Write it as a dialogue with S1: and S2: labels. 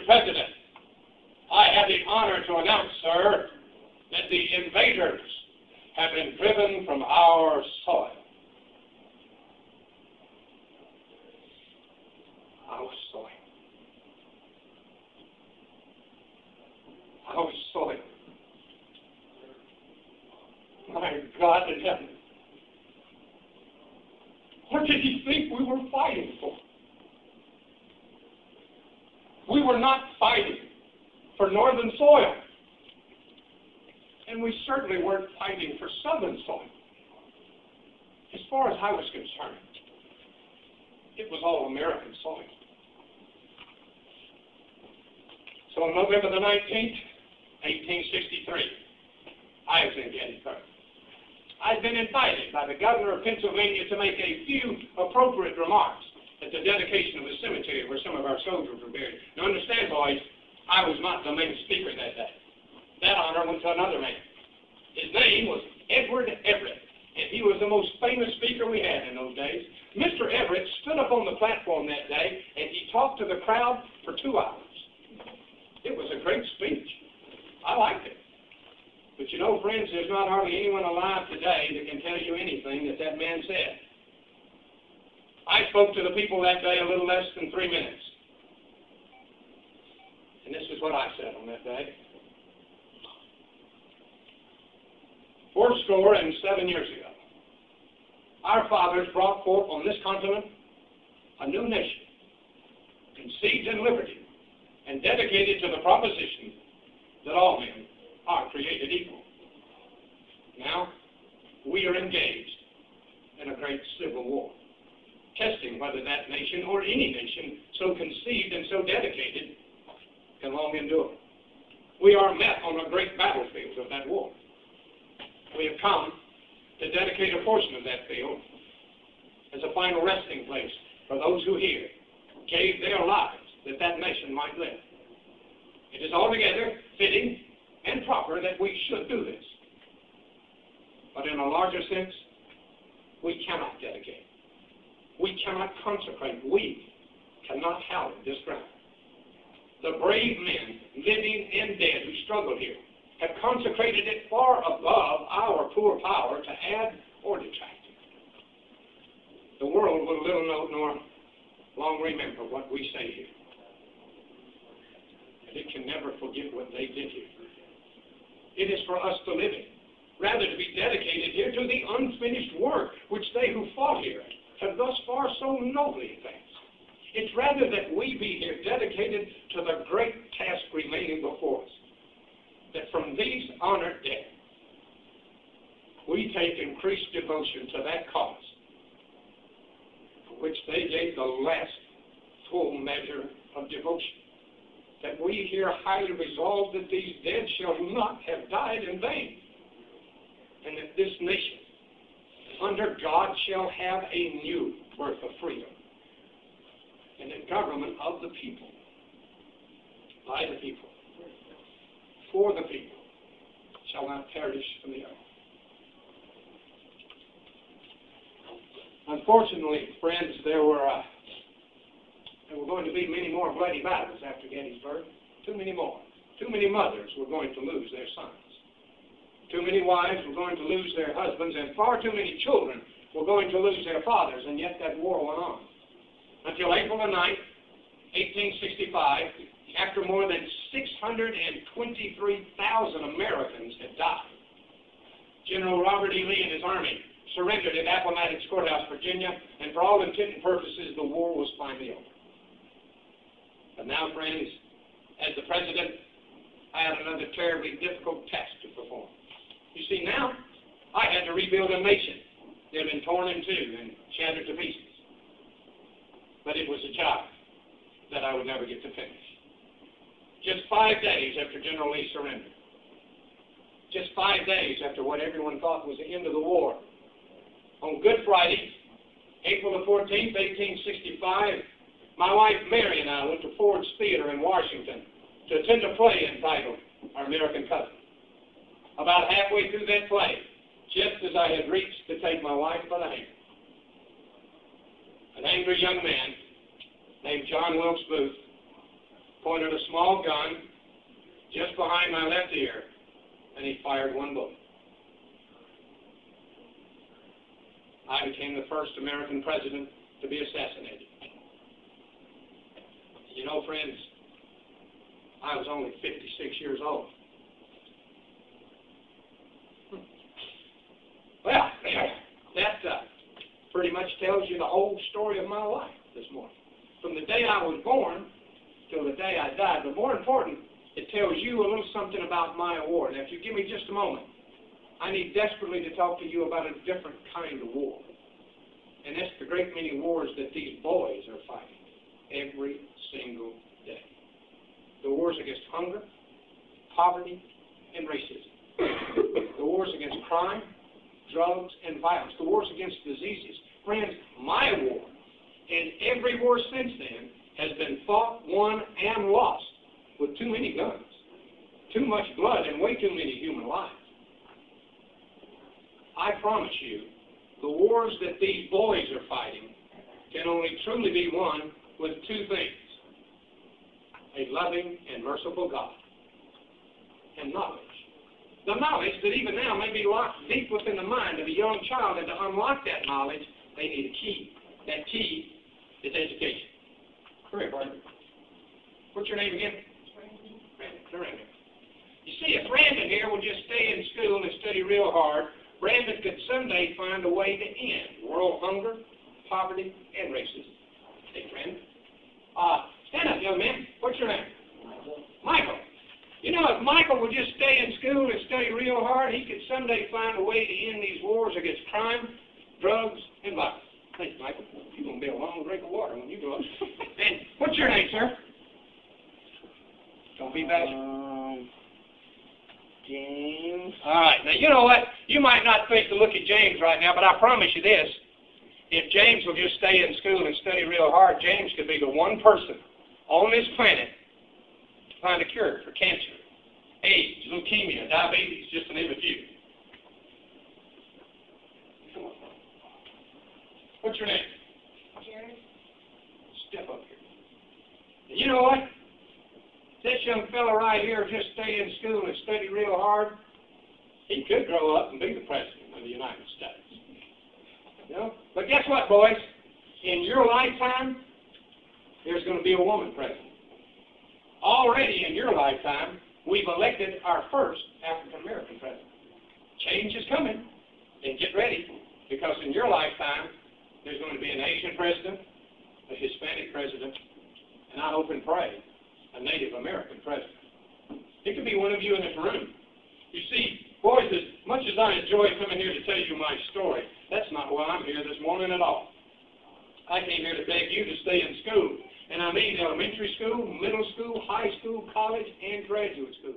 S1: President, I have the honor to announce, sir, that the invaders have been driven from our soil. Our soil. Our soil. My God in heaven. What did he think we were fighting for? We were not fighting for northern soil. And we certainly weren't fighting for southern soil. As far as I was concerned, it was all American soil. So on November the 19th, 1863, I was in Gettysburg. I'd been invited by the governor of Pennsylvania to make a few appropriate remarks at the dedication of the cemetery where some of our soldiers were buried. Now understand, boys, I was not the main speaker that day. That honor went to another man. His name was Edward Everett, and he was the most famous speaker we had in those days. Mr. Everett stood up on the platform that day, and he talked to the crowd for 2 hours. It was a great speech. I liked it. But you know, friends, there's not hardly anyone alive today that can tell you anything that that man said. I spoke to the people that day a little less than 3 minutes. And this is what I said on that day. 407 years ago, our fathers brought forth on this continent a new nation, conceived in liberty, and dedicated to the proposition that all men are created equal. Now, we are engaged in a great civil war, testing whether that nation or any nation so conceived and so dedicated can long endure. We are met on a great battlefield of that war. We have come to dedicate a portion of that field as a final resting place for those who here gave their lives that that nation might live. It is altogether fitting and proper that we should do this. But in a larger sense, we cannot dedicate. We cannot consecrate. We cannot hallow this ground. The brave men, living and dead, who struggled here, have consecrated it far above our poor power to add or detract. The world will little know nor long remember what we say here. And it can never forget what they did here. It is for us to live in, rather to be dedicated here to the unfinished work which they who fought here have thus far so nobly advanced. It's rather that we be here dedicated to the great task remaining before us, that from these honored dead, we take increased devotion to that cause for which they gave the last full measure of devotion, that we here highly resolve that these dead shall not have died in vain, and that this nation, under God, shall have a new birth of freedom, and a government of the people, by the people, for the people, shall not perish from the earth. Unfortunately, friends, there were going to be many more bloody battles after Gettysburg. Too many more. Too many mothers were going to lose their sons. Too many wives were going to lose their husbands, and far too many children were going to lose their fathers, and yet that war went on. Until April the 9th, 1865, after more than 623,000 Americans had died, General Robert E. Lee and his army surrendered at Appomattox Courthouse, Virginia, and for all intent and purposes, the war was finally over. But now, friends, as the President, I had another terribly difficult task to perform. You see, now, I had to rebuild a nation that had been torn in two and shattered to pieces. But it was a job that I would never get to finish. Just 5 days after General Lee surrendered, just 5 days after what everyone thought was the end of the war, on Good Friday, April the 14th, 1865, my wife Mary and I went to Ford's Theater in Washington to attend a play entitled Our American Cousin. About halfway through that play, just as I had reached to take my wife by the hand, an angry young man named John Wilkes Booth pointed a small gun just behind my left ear, and he fired one bullet. I became the first American president to be assassinated. You know, friends, I was only 56 years old. Well, that pretty much tells you the whole story of my life this morning. From the day I was born till the day I died. But more important, it tells you a little something about my war. Now, if you give me just a moment, I need desperately to talk to you about a different kind of war. And that's the great many wars that these boys are fighting every single day. The wars against hunger, poverty, and racism. The wars against crime, drugs, and violence. The wars against diseases. Friends, my war, and every war since then, has been fought, won, and lost with too many guns, too much blood, and way too many human lives. I promise you, the wars that these boys are fighting can only truly be won with two things: a loving and merciful God, and knowledge. The knowledge that even now may be locked deep within the mind of a young child, and to unlock that knowledge, they need a key. That key is education. Come here, Brandon. What's your name again? Brandon. Come around here. You see, if Brandon here will just stay in school and study real hard, Brandon could someday find a way to end world hunger, poverty, and racism. Hey, Brandon. Stand up, young man. What's your name? Michael. Michael. You know, if Michael would just stay in school and study real hard, he could someday find a way to end these wars against crime, drugs, and violence. Thanks, Michael. You're going to be a long drink of water when you grow up. And what's your name, sir? Don't be bashful.
S2: James.
S1: All right. Now, you know what? You might not think to look at James right now, but I promise you this. If James will just stay in school and study real hard, James could be the one person on this planet to find a cure for cancer, AIDS, leukemia, diabetes, just to name a few. Come on. What's your name?
S2: Jerry.
S1: Step up here. You know what? This young fella right here just stay in school and study real hard. He could grow up and be the president of the United States. You know? But guess what, boys? In your lifetime, there's going to be a woman president. Already in your lifetime, we've elected our first African-American president. Change is coming, and get ready, because in your lifetime, there's going to be an Asian president, a Hispanic president, and I hope and pray, a Native American president. It could be one of you in this room. You see, boys, as much as I enjoy coming here to tell you my story, that's not why I'm here this morning at all. I came here to beg you to stay in school, and I mean elementary school, middle school, high school, college, and graduate school.